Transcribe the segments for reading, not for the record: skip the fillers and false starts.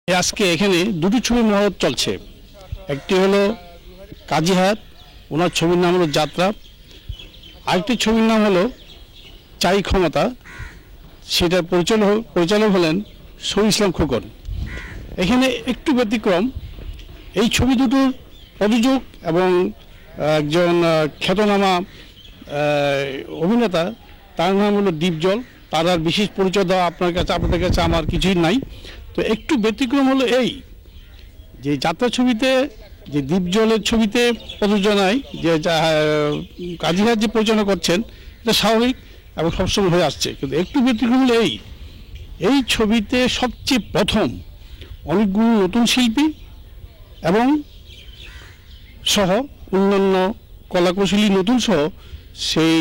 আজকে এখানে দুটি ছবি মহরত চলছে। একটি হলো কাজীহাট, ওনার ছবির নাম হলো যাত্রা। আরেকটি ছবির নাম হলো চাই ক্ষমতা, সেটার পরিচালক হলেন শহীদ ইসলাম খোকন। এখানে একটু ব্যতিক্রম, এই ছবি দুটোর প্রযোজক এবং একজন খ্যাতনামা অভিনেতা, তার নাম হলো দীপজল। তার আর বিশেষ পরিচয় দেওয়া আপনাদের কাছে আমার কিছুই নাই। তো একটু ব্যতিক্রম হলো এই যে যাত্রা ছবিতে, যে দীপজলের ছবিতে প্রযোজনায় যে কাজীহাট যে পরিচালনা করছেন, এটা স্বাভাবিক এবং সবসময় হয়ে আসছে। কিন্তু একটু ব্যতিক্রম হলো এই ছবিতে সবচেয়ে প্রথম অনেকগুলো নতুন শিল্পী এবং সহ অন্যান্য কলাকুশলী নতুন সহ সেই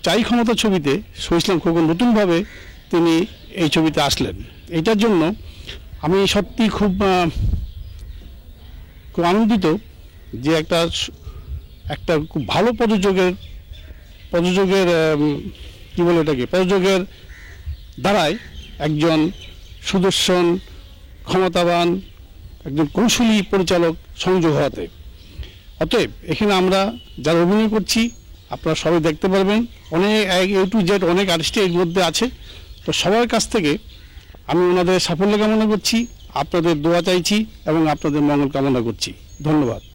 চাই ক্ষমতা ছবিতে শহীদ ইসলাম খোকন নতুনভাবে তিনি এই ছবিতে আসলেন। এটার জন্য আমি সত্যি খুব আনন্দিত যে একটা খুব ভালো প্রযোজকের কী বলে এটাকে, প্রযোজকের দ্বারায় একজন সুদর্শন, ক্ষমতাবান, একজন কৌশলী পরিচালক সংযোগ হওয়াতে। অতএব এখানে আমরা যারা অভিনয় করছি আপনারা সবাই দেখতে পারবেন, অনেক A to Z অনেক আর্টিস্ট এর মধ্যে আছে। তো সবার কাছ থেকে আমি ওনাদের সাফল্য কামনা করছি, আপনাদের দোয়া চাইছি এবং আপনাদের মঙ্গল কামনা করছি। ধন্যবাদ।